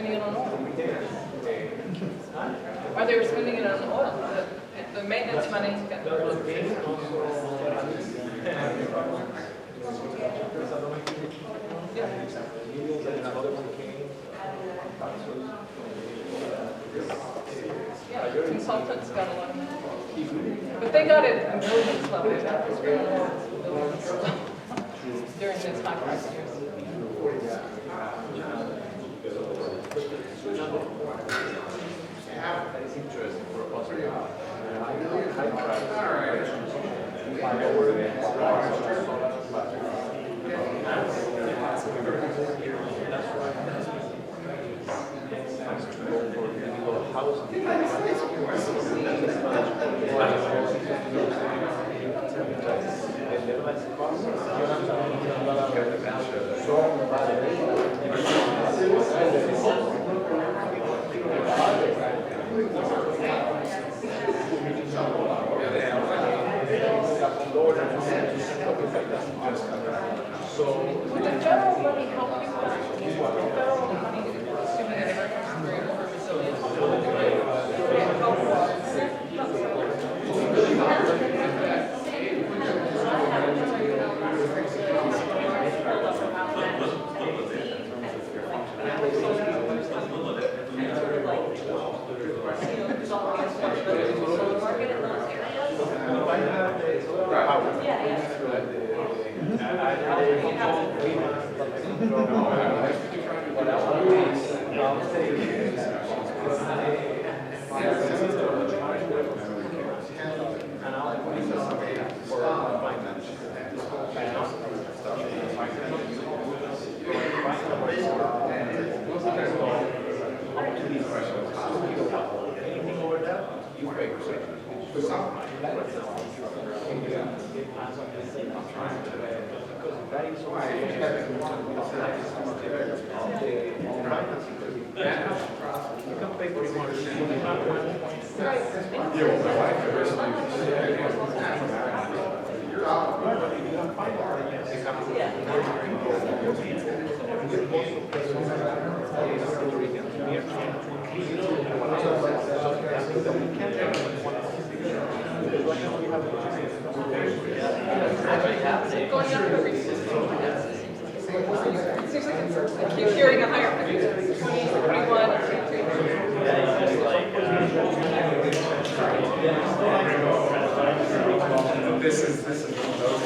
spending it on oil? Or they were spending it on oil? The maintenance money. Yeah, consultants got a lot of money. But they got it in millions levels, not just millions during this high price years. It's interesting for us. Would the federal money help you? The federal money, assuming that Americans are very over resilient, going up every 6 months. It seems like it's, I keep hearing a higher figure. 20, 21, 22. This is one of those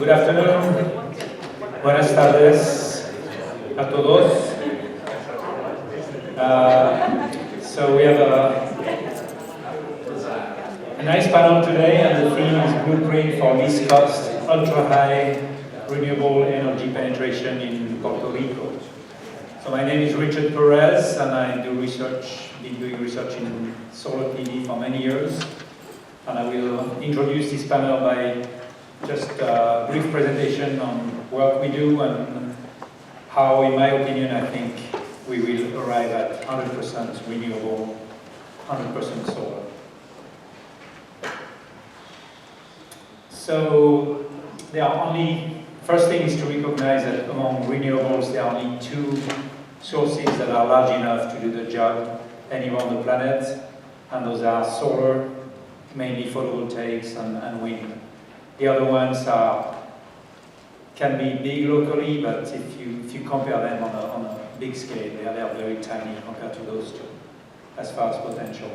Good afternoon. Buenas tardes a todos. So we have a nice panel today, and the theme is Blueprint for Least Cost, Ultra-High Renewable Energy Penetration in Puerto Rico. So my name is Richard Perez, and I do research, been doing research in solar PV for many years. And I will introduce this panel by just a brief presentation on what we do and how, in my opinion, I think we will arrive at 100% renewable, 100% solar. So there are only, first thing is to recognize that among renewables there are only two sources that are large enough to do the job anywhere on the planet, and those are solar, mainly photovoltaics and wind. The other ones can be big locally, but if you compare them on a big scale, they are very tiny compared to those two, as far as potential.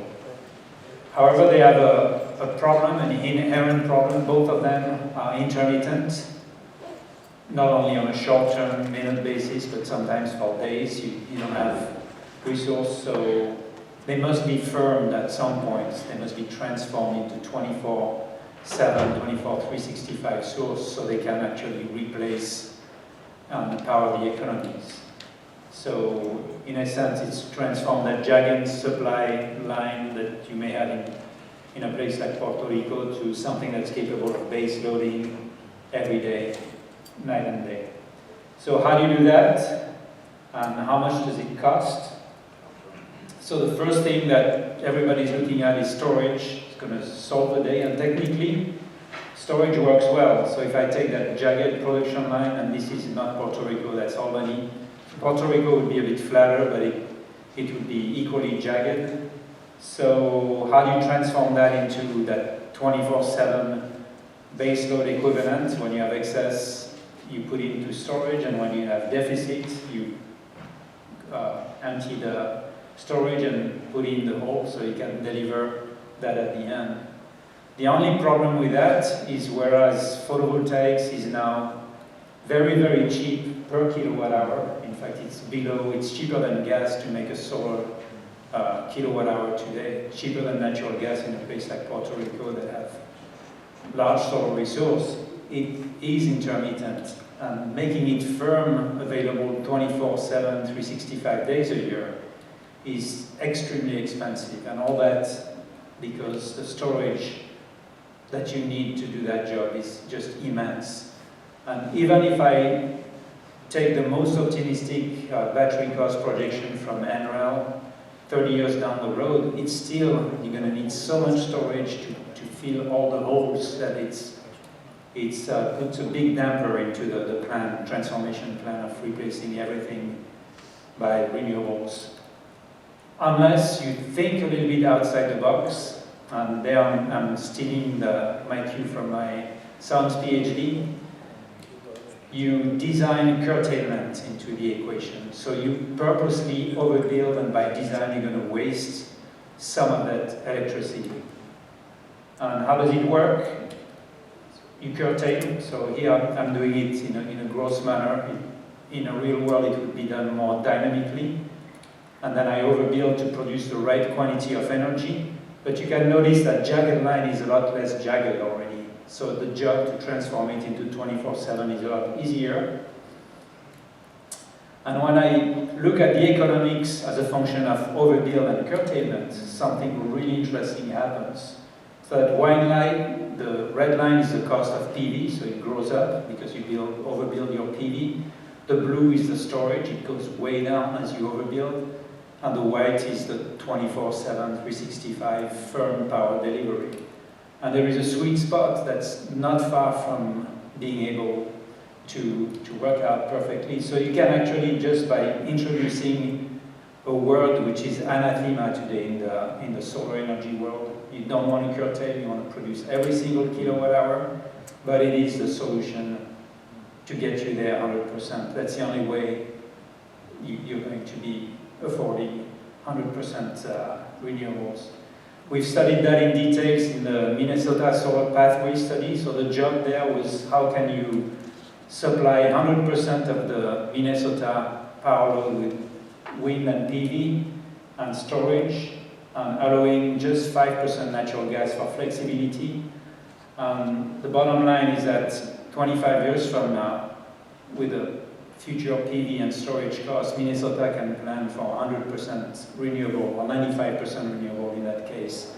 However, they have a problem, an inherent problem. Both of them are intermittent, not only on a short-term minute basis, but sometimes for days you don't have resource, so they must be firmed at some point. They must be transformed into 24/7, 365 source so they can actually replace and power the economies. So in a sense, it's transformed that jagged supply line that you may have in a place like Puerto Rico to something that's capable of base loading every day, night and day. So how do you do that? And how much does it cost? So the first thing that everybody's looking at is storage. It's going to solve the day, and technically, storage works well. So if I take that jagged production line, and this is not Puerto Rico, that's Albany. Puerto Rico would be a bit flatter, but it would be equally jagged. So how do you transform that into that 24/7 baseload equivalent? When you have excess, you put it into storage, and when you have deficit, you empty the storage and put it in the hole so you can deliver that at the end. The only problem with that is whereas photovoltaics is now very, very cheap per kilowatt hour. In fact, it's cheaper than gas to make a solar kilowatt hour today, cheaper than natural gas in a place like Puerto Rico that have large solar resource. It is intermittent, and making it firm available 24/7, 365 days a year is extremely expensive, and all that because the storage that you need to do that job is just immense. And even if I take the most optimistic battery cost projection from NREL, 30 years down the road, it's still, you're going to need so much storage to fill all the holes that it puts a big damper into the plan, transformation plan of replacing everything by renewables. Unless you think a little bit outside the box, and there I'm stealing my cue from my son's PhD, you design curtailment into the equation. So you purposely overbuild, and by design you're going to waste some of that electricity. And how does it work? You curtail. So here I'm doing it in a gross manner. In a real world it would be done more dynamically. And then I overbuild to produce the right quantity of energy. But you can notice that jagged line is a lot less jagged already. So the job to transform it into 24/7 is a lot easier. And when I look at the economics as a function of overbuild and curtailment, something really interesting happens. So that white line, the red line is the cost of PV, so it grows up because you overbuild your PV. The blue is the storage, it goes way down as you overbuild. And the white is the 24/7, 365 firm power delivery. And there is a sweet spot that's not far from being able to work out perfectly. So you can actually, just by introducing a word which is anathema today in the solar energy world, you don't want to curtail, you want to produce every single kilowatt hour, but it is the solution to get you there 100%. That's the only way you're going to be affording 100% renewables. We've studied that in details in the Minnesota Solar Pathway study. So the job there was how can you supply 100% of the Minnesota power load with wind and PV and storage, and allowing just 5% natural gas for flexibility. The bottom line is that 25 years from now, with the future PV and storage costs, Minnesota can plan for 100% renewable, or 95% renewable in that case,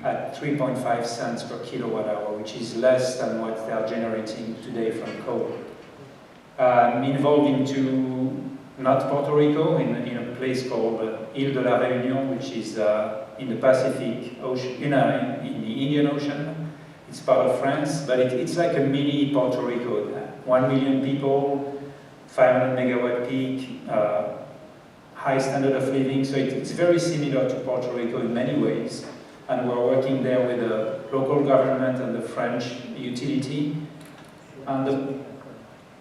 at 3.5 cents per kilowatt hour, which is less than what they are generating today from coal. I'm involved into not Puerto Rico, in a place called Île de la Réunion, which is in the Pacific Ocean, in the Indian Ocean. It's part of France, but it's like a mini Puerto Rico. 1 million people, 500 megawatt peak, high standard of living, so it's very similar to Puerto Rico in many ways. And we're working there with the local government and the French utility. And the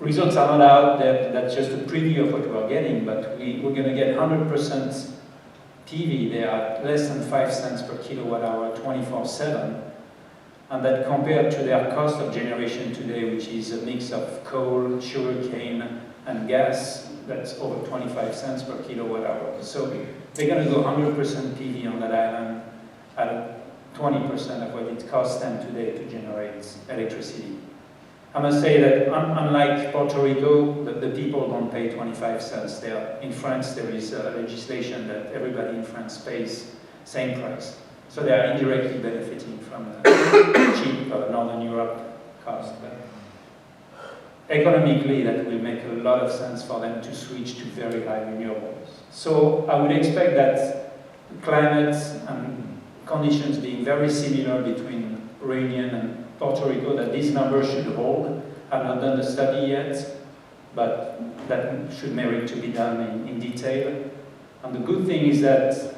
results are not out there, that's just a preview of what we're getting, but we're going to get 100% PV there at less than 5 cents per kilowatt hour, 24/7. And that compared to their cost of generation today, which is a mix of coal, sugarcane, and gas, that's over 25 cents per kilowatt hour. So they're going to go 100% PV on that island at 20% of what it costs them today to generate electricity. I must say that unlike Puerto Rico, the people don't pay 25 cents there. In France, there is legislation that everybody in France pays same price. So they are indirectly benefiting from the cheap Northern Europe cost. But economically, that will make a lot of sense for them to switch to very high renewables. So I would expect that climate and conditions being very similar between Réunion and Puerto Rico, that these numbers should hold. I've not done the study yet, but that should merit to be done in detail. And the good thing is that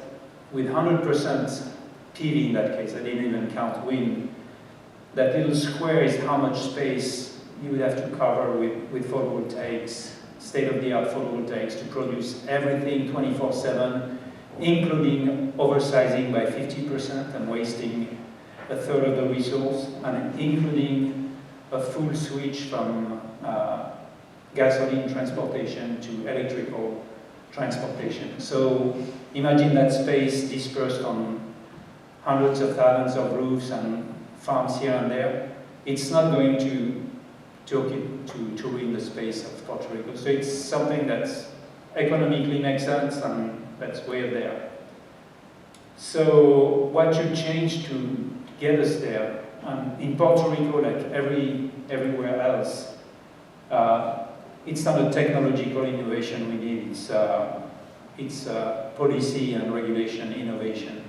with 100% PV in that case, I didn't even count wind, that little square is how much space you would have to cover with photovoltaics, state-of-the-art photovoltaics to produce everything 24/7, including oversizing by 50% and wasting a third of the resource, and including a full switch from gasoline transportation to electrical transportation. So imagine that space dispersed on hundreds of thousands of roofs and farms here and there. It's not going to ruin the space of Puerto Rico. So it's something that economically makes sense, and that's way there. So what should change to get us there? In Puerto Rico, like everywhere else, it's not a technological innovation we need. It's policy and regulation innovation.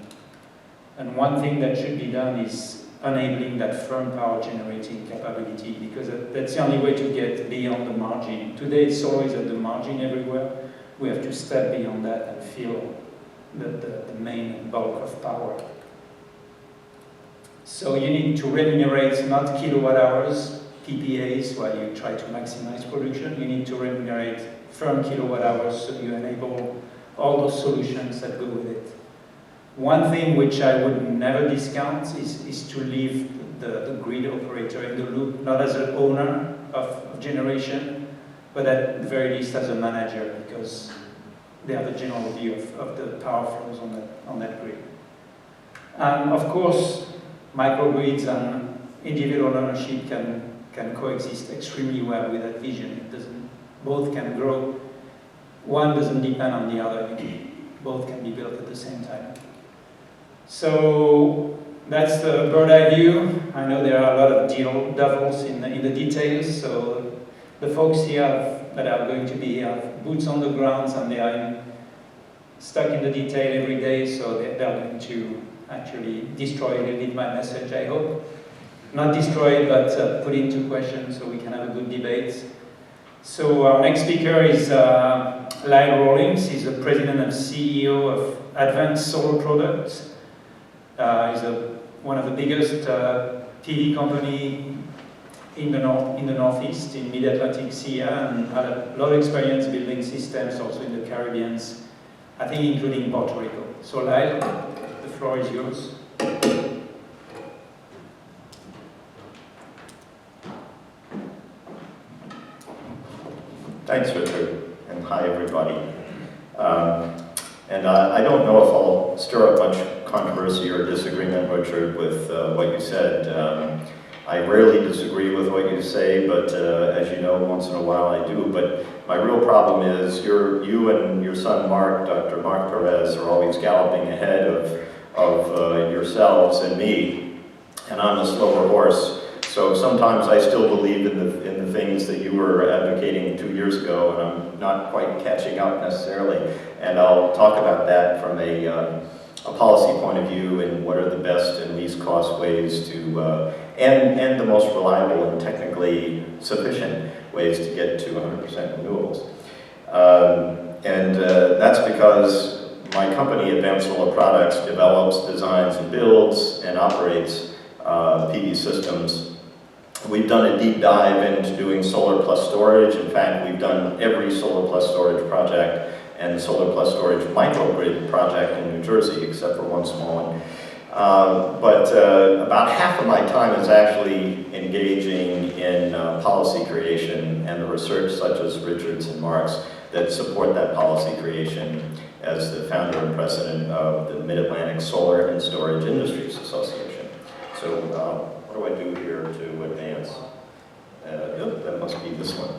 And one thing that should be done is enabling that firm power generating capability, because that's the only way to get beyond the margin. Today, solar is at the margin everywhere. We have to step beyond that and feel the main bulk of power. So you need to remunerate not kilowatt hours, PPAs, while you try to maximize production. You need to remunerate firm kilowatt hours, so you enable all those solutions that go with it. One thing which I would never discount is to leave the grid operator in the loop, not as an owner of generation, but at the very least as a manager, because they have a general view of the power flows on that grid. And of course, microgrids and individual ownership can coexist extremely well with that vision. Both can grow. One doesn't depend on the other. Both can be built at the same time. So that's the bird eye view. I know there are a lot of devils in the details. So the folks here that are going to be here have boots on the ground, and they are stuck in the detail every day. So they're going to actually destroy a little bit my message, I hope. Not destroy it, but put into question so we can have a good debate. So our next speaker is Lyle Rawlings. He's the president and CEO of Advanced Solar Products. He's one of the biggest PV company in the Northeast, in Mid-Atlantic Sea, and had a lot of experience building systems also in the Caribbean, I think including Puerto Rico. So Lyle, the floor is yours. Thanks, Richard, and hi, everybody. I don't know if I'll stir up much controversy or disagreement, Richard, with what you said. I rarely disagree with what you say, but as you know, once in a while I do. But my real problem is you and your son Mark, Dr. Mark Perez, are always galloping ahead of yourselves and me, and I'm a slower horse. So sometimes I still believe in the things that you were advocating 2 years ago, and I'm not quite catching up necessarily. And I'll talk about that from a policy point of view, and what are the best and least cost ways to, and the most reliable and technically sufficient ways to get to 100% renewables. That's because my company, Advanced Solar Products, develops, designs, and builds, and operates PV systems. We've done a deep dive into doing solar plus storage. In fact, we've done every solar plus storage project and solar plus storage microgrid project in New Jersey, except for one small one. But about half of my time is actually engaging in policy creation and the research such as Richard's and Mark's. that support that policy creation as the founder and president of the Mid-Atlantic Solar and Storage Industries Association. So what do I do here to advance? That must be this one.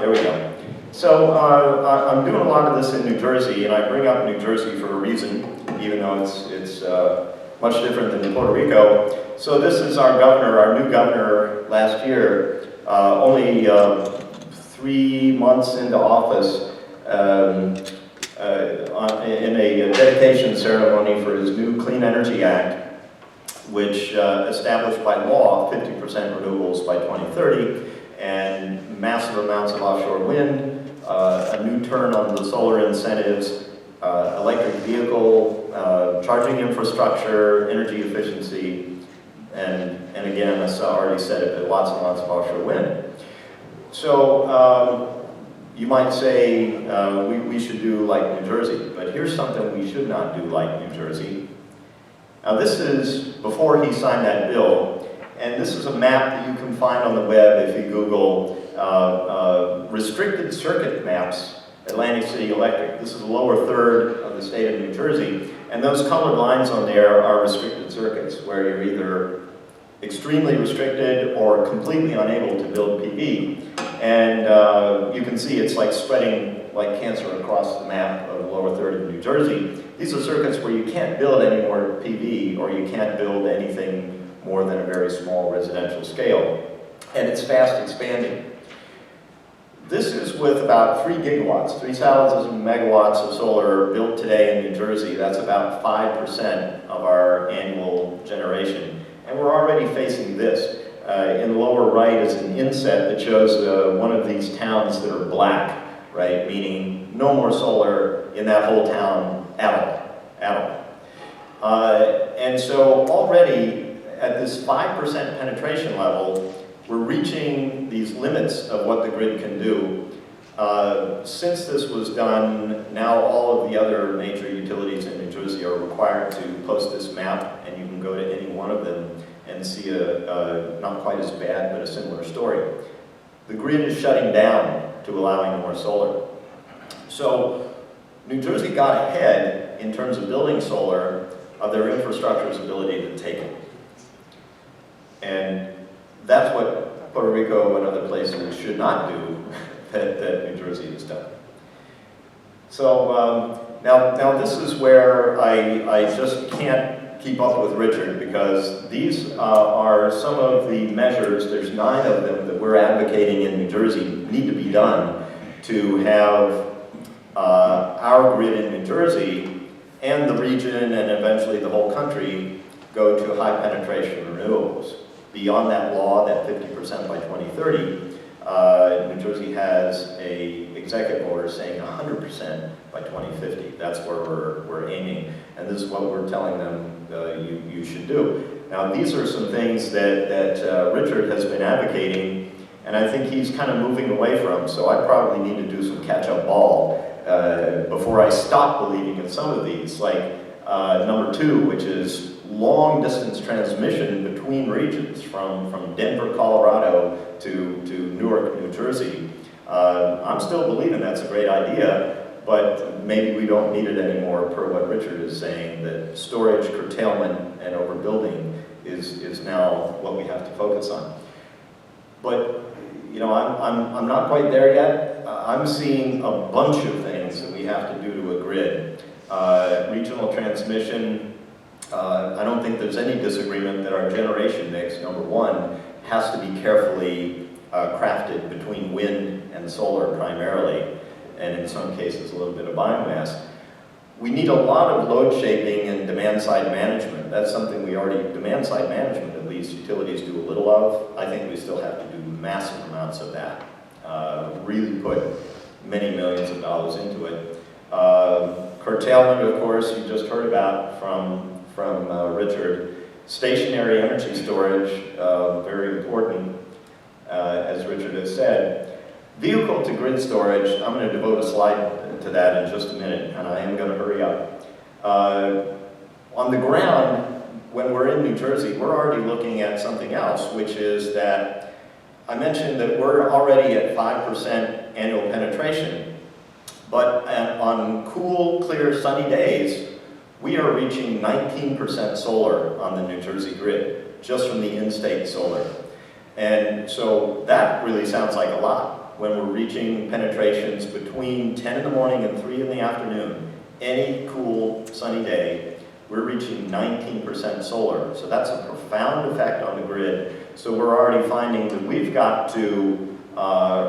There we go. So I'm doing a lot of this in New Jersey, and I bring up New Jersey for a reason, even though it's much different than Puerto Rico. So this is our governor, our new governor last year, only 3 months into office, in a dedication ceremony for his new Clean Energy Act, which established by law 50% renewables by 2030, and massive amounts of offshore wind, a new turn on the solar incentives, electric vehicle, charging infrastructure, energy efficiency, and again, as I already said, lots and lots of offshore wind. So you might say we should do like New Jersey, but here's something we should not do like New Jersey. Now this is before he signed that bill, and this is a map that you can find on the web if you Google restricted circuit maps, Atlantic City Electric. This is the lower third of the state of New Jersey, and those colored lines on there are restricted circuits where you're either extremely restricted or completely unable to build PV. And you can see it's like spreading like cancer across the map of the lower third of New Jersey. These are circuits where you can't build any more PV, or you can't build anything more than a very small residential scale. And it's fast expanding. This is with about 3 gigawatts, 3,000 megawatts of solar built today in New Jersey. That's about 5% of our annual generation. And we're already facing this. In the lower right is an inset that shows one of these towns that are black, right? Meaning no more solar in that whole town at all. And so already at this 5% penetration level, we're reaching these limits of what the grid can do. Since this was done, now all of the other major utilities in New Jersey are required to post this map, and you can go to any one of them and see not quite as bad, but a similar story. The grid is shutting down to allowing more solar. So New Jersey got ahead in terms of building solar of their infrastructure's ability to take it. And that's what Puerto Rico and other places should not do that New Jersey has done. So now this is where I just can't keep up with Richard, because these are some of the measures, there's 9 of them that we're advocating in New Jersey need to be done to have our grid in New Jersey and the region and eventually the whole country go to high penetration renewables. Beyond that law, that 50% by 2030, New Jersey has an executive order saying 100% by 2050. That's where we're aiming, and this is what we're telling them you should do. Now, these are some things that Richard has been advocating, and I think he's kind of moving away from, so I probably need to do some catch-up ball before I stop believing in some of these, like number 2, which is long-distance transmission between regions from Denver, Colorado to Newark, New Jersey. I'm still believing that's a great idea, but maybe we don't need it anymore per what Richard is saying, that storage, curtailment, and overbuilding is now what we have to focus on. But, you know, I'm not quite there yet. I'm seeing a bunch of things that we have to do to a grid. Regional transmission, I don't think there's any disagreement that our generation mix, number 1, has to be carefully crafted between wind and solar primarily, and in some cases a little bit of biomass. We need a lot of load shaping and demand side management. That's something we already, demand side management at least, utilities do a little of. I think we still have to do massive amounts of that. Really put many millions of dollars into it. Curtailment, of course, you just heard about from Richard. Stationary energy storage, very important, as Richard has said. Vehicle to grid storage, I'm going to devote a slide to that in just a minute, and I am going to hurry up. On the ground, when we're in New Jersey, we're already looking at something else, which is that I mentioned that we're already at 5% annual penetration, but on cool, clear, sunny days, we are reaching 19% solar on the New Jersey grid, just from the in-state solar. And so that really sounds like a lot when we're reaching penetrations between 10 in the morning and 3 in the afternoon. Any cool, sunny day, we're reaching 19% solar. So that's a profound effect on the grid. So we're already finding that we've got to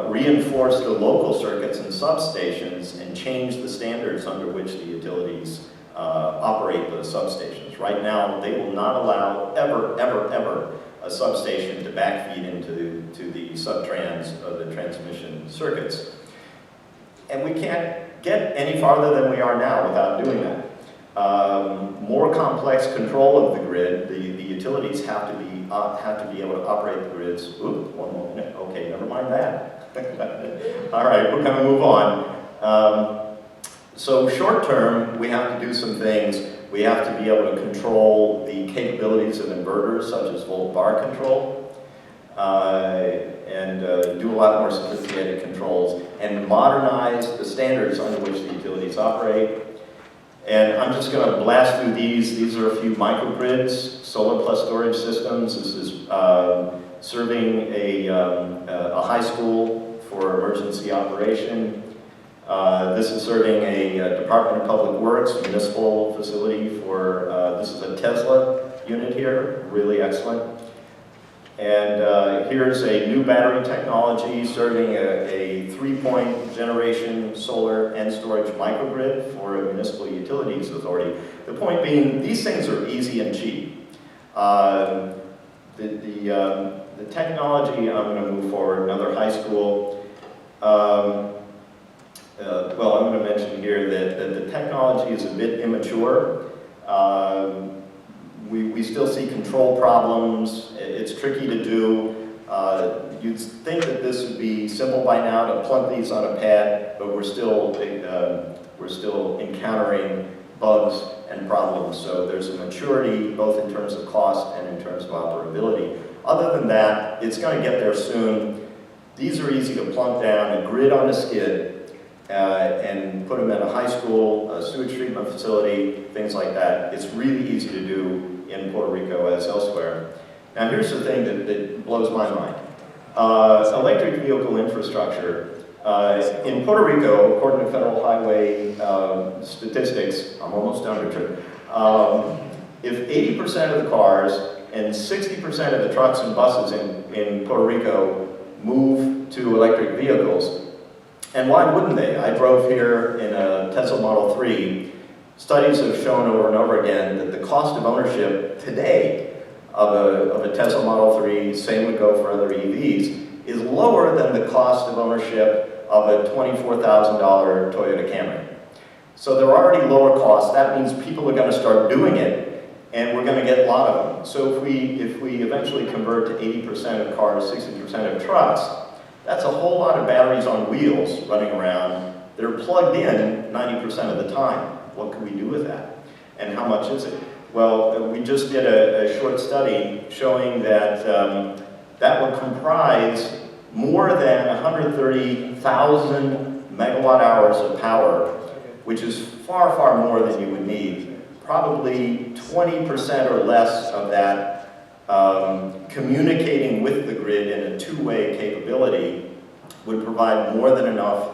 reinforce the local circuits and substations and change the standards under which the utilities operate those substations. Right now, they will not allow ever a substation to backfeed into the subtrans of the transmission circuits. And we can't get any farther than we are now without doing that. More complex control of the grid, the utilities have to be able to operate the grids. Ooh, one more minute. Okay, never mind that. All right, we're going to move on. So short term, we have to do some things. We have to be able to control the capabilities of inverters, such as volt-bar control, and do a lot more sophisticated controls, and modernize the standards under which the utilities operate. And I'm just going to blast through these. These are a few microgrids, solar plus storage systems. This is serving a high school for emergency operation. This is serving a Department of Public Works municipal facility for, this is a Tesla unit here, really excellent. And here's a new battery technology serving a 3-point generation solar and storage microgrid for a municipal utilities authority. The point being, these things are easy and cheap. The technology, I'm going to move forward, another high school. Well, I'm going to mention here that the technology is a bit immature. We still see control problems. It's tricky to do. You'd think that this would be simple by now to plug these on a pad, but we're still encountering bugs and problems. So there's a maturity both in terms of cost and in terms of operability. Other than that, it's going to get there soon. These are easy to plunk down, a grid on a skid, and put them in a high school, a sewage treatment facility, things like that. It's really easy to do in Puerto Rico as elsewhere. Now here's the thing that blows my mind. Electric vehicle infrastructure. In Puerto Rico, according to federal highway statistics, I'm almost done, Richard, if 80% of the cars and 60% of the trucks and buses in Puerto Rico move to electric vehicles, and why wouldn't they? I drove here in a Tesla Model 3. Studies have shown over and over again that the cost of ownership today of a Tesla Model 3, same would go for other EVs, is lower than the cost of ownership of a $24,000 Toyota Camry. So they're already lower cost. That means people are going to start doing it, and we're going to get a lot of them. So if we eventually convert to 80% of cars, 60% of trucks, that's a whole lot of batteries on wheels running around. They're plugged in 90% of the time. What can we do with that? And how much is it? Well, we just did a short study showing that that would comprise more than 130,000 megawatt hours of power, which is far, far more than you would need. Probably 20% or less of that communicating with the grid in a two-way capability would provide more than enough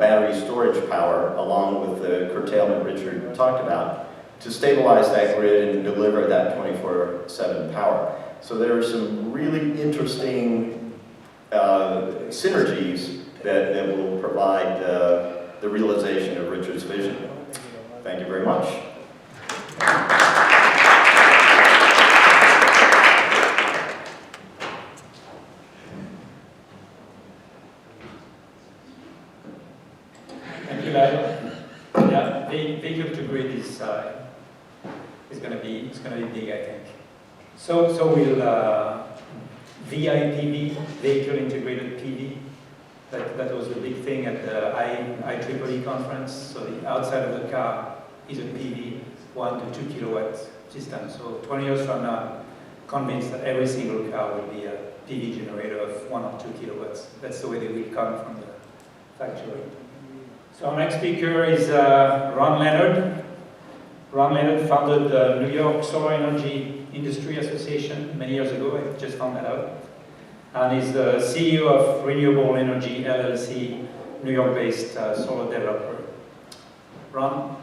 battery storage power, along with the curtailment Richard talked about, to stabilize that grid and deliver that 24/7 power. So there are some really interesting synergies that will provide the realization of Richard's vision. Thank you very much. Thank you, Larry. Yeah, vehicle to grid is going to be big, I think. So we'll VIPV, vehicle integrated PV. That was the big thing at the IEEE conference. So the outside of the car is a PV, 1 to 2 kilowatt system. So 20 years from now, convinced that every single car will be a PV generator of 1 or 2 kilowatts. That's the way they will come from the factory. So our next speaker is Ron Leonard. Ron Leonard founded the New York Solar Energy Industry Association many years ago. I just found that out. And is the CEO of Renewable Energy LLC, New York-based solar developer. Ron?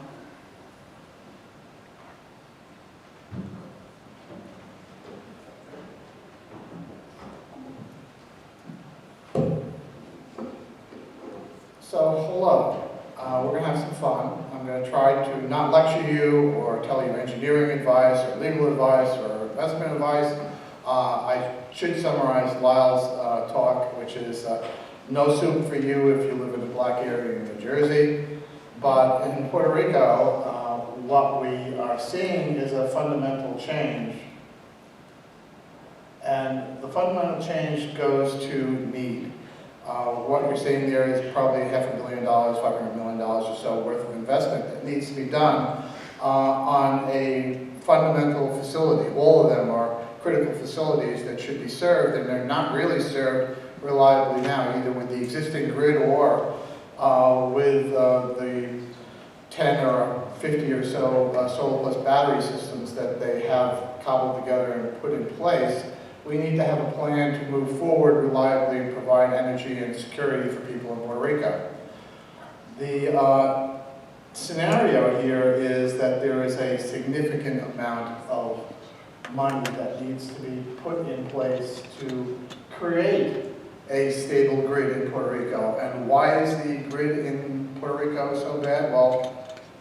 So, hello. We're going to have some fun. I'm going to try to not lecture you or tell you engineering advice or legal advice or investment advice. I should summarize Lyle's talk, which is no soup for you if you live in a black area in New Jersey. But in Puerto Rico, what we are seeing is a fundamental change. And the fundamental change goes to need. What you're seeing there is probably $500 million, $500 million or so worth of investment that needs to be done on a fundamental facility. All of them are critical facilities that should be served, and they're not really served reliably now, either with the existing grid or with the 10 or 50 or so solar plus battery systems that they have cobbled together and put in place. We need to have a plan to move forward reliably and provide energy and security for people in Puerto Rico. The scenario here is that there is a significant amount of money that needs to be put in place to create a stable grid in Puerto Rico. And why is the grid in Puerto Rico so bad? Well,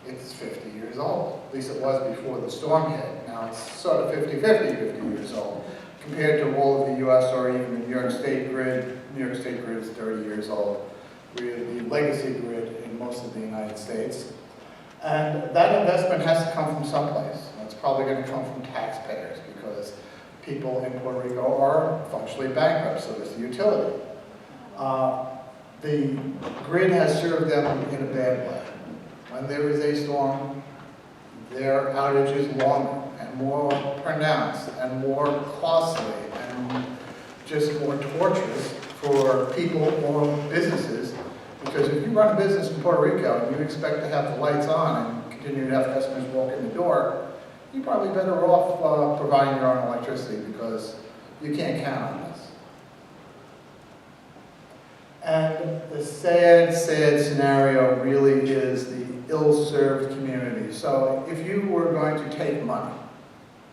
it's 50 years old. At least it was before the storm hit. Now it's sort of 50 years old. Compared to all of the US or even the New York State grid is 30 years old. We're the legacy grid in most of the United States. And that investment has to come from someplace. It's probably going to come from taxpayers because people in Puerto Rico are functionally bankrupt, so there's the utility. The grid has served them in a bad way. When there is a storm, their outage is longer and more pronounced and more costly and just more torturous for people or businesses. Because if you run a business in Puerto Rico and you expect to have the lights on and continue to have customers walk in the door, you're probably better off providing your own electricity because you can't count on this. And the sad scenario really is the ill-served community. So if you were going to take money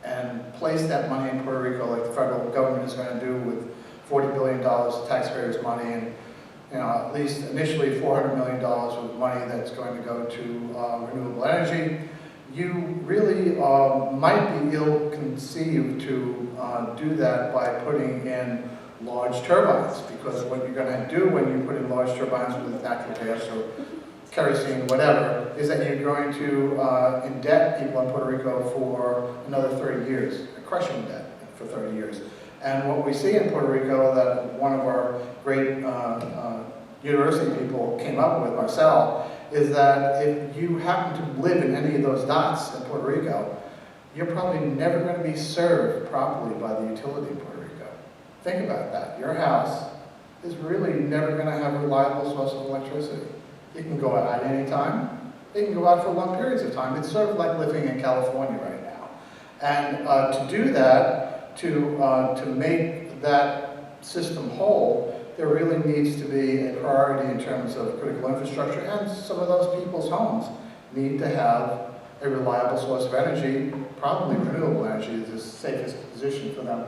and place that money in Puerto Rico like the federal government is going to do with $40 billion of taxpayers' money and at least initially $400 million of money that's going to go to renewable energy, you really might be ill-conceived to do that by putting in large turbines, because what you're going to do when you put in large turbines with natural gas or kerosene, whatever, is that you're going to indebt people in Puerto Rico for another 30 years, a crushing debt for 30 years. And what we see in Puerto Rico that one of our great university people came up with, Marcel, is that if you happen to live in any of those dots in Puerto Rico, you're probably never going to be served properly by the utility in Puerto Rico. Think about that. Your house is really never going to have a reliable source of electricity. It can go out at any time. It can go out for long periods of time. It's sort of like living in California right now. And to do that, to make that system whole, there really needs to be a priority in terms of critical infrastructure, and some of those people's homes need to have a reliable source of energy. Probably renewable energy is the safest position for them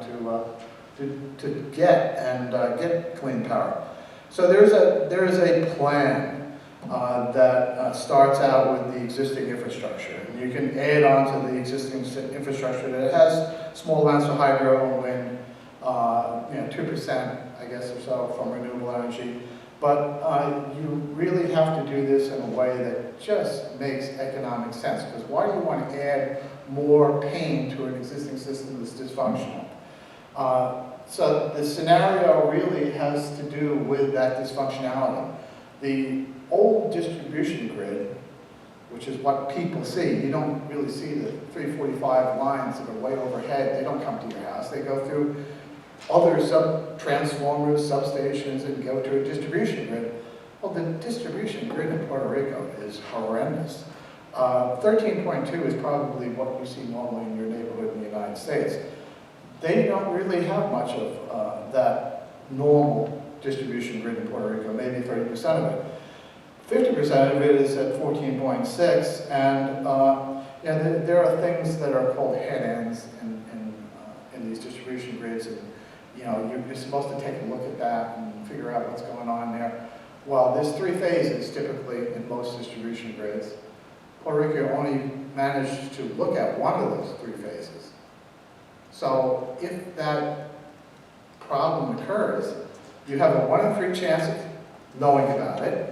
to get and get clean power. So there is a plan that starts out with the existing infrastructure. And you can add on to the existing infrastructure that has small amounts of hydro and wind, 2%, I guess, or so from renewable energy. But you really have to do this in a way that just makes economic sense. Because why do you want to add more pain to an existing system that's dysfunctional? So the scenario really has to do with that dysfunctionality. The old distribution grid which is what people see. You don't really see the 345 lines that are way overhead. They don't come to your house. They go through other transformers, substations, and go to a distribution grid. Well, the distribution grid in Puerto Rico is horrendous. 13.2 is probably what you see normally in your neighborhood in the United States. They don't really have much of that normal distribution grid in Puerto Rico, maybe 30% of it. 50% of it is at 14.6, and there are things that are called head ends in these distribution grids, and you're supposed to take a look at that and figure out what's going on there. Well, there's 3 phases typically in most distribution grids. Puerto Rico only managed to look at one of those 3 phases. So if that problem occurs, you have a 1 in 3 chance of knowing about it,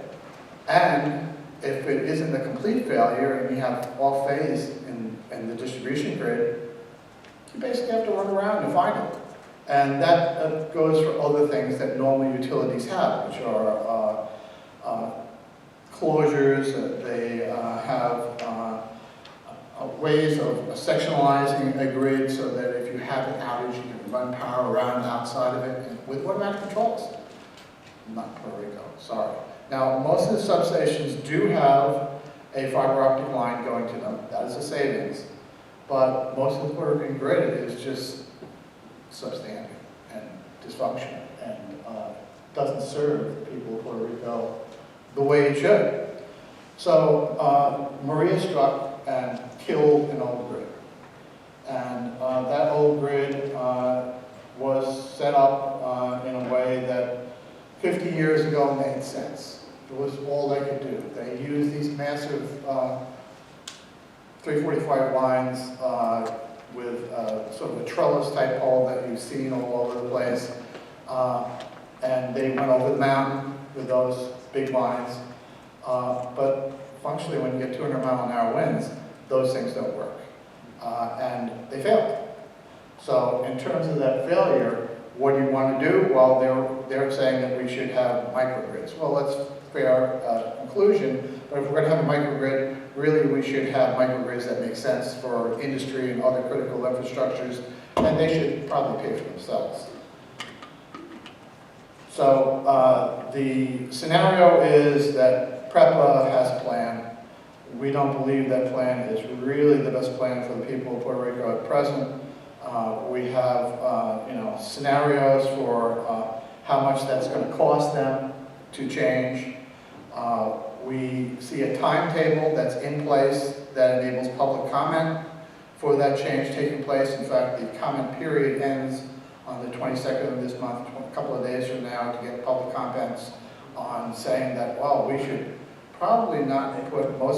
and if it isn't a complete failure and you have off phase in the distribution grid, you basically have to run around and find it. And that goes for other things that normal utilities have, which are closures. They have ways of sectionalizing a grid so that if you have an outage, you can run power around outside of it, and with automatic controls. Not Puerto Rico, sorry. Now, most of the substations do have a fiber optic line going to them. That is a savings. But most of the Puerto Rican grid is just substandard and dysfunctional and doesn't serve the people of Puerto Rico the way it should. So Maria struck and killed an old grid. And that old grid was set up in a way that 50 years ago made sense. It was all they could do. They used these massive 345 lines with sort of a trellis type pole that you've seen all over the place. And they went over the mountain with those big lines. But functionally, when you get 200-mile-an-hour winds, those things don't work. And they failed. So in terms of that failure, what do you want to do? Well, they're saying that we should have microgrids. Well, that's a fair conclusion, but if we're going to have a microgrid, really we should have microgrids that make sense for industry and other critical infrastructures, and they should probably pay for themselves. So the scenario is that PREPA has a plan. We don't believe that plan is really the best plan for the people of Puerto Rico at present. We have scenarios for how much that's going to cost them to change. We see a timetable that's in place that enables public comment for that change taking place. In fact, the comment period ends on the 22nd of this month, a couple of days from now, to get public comments on saying that, well, we should probably not put most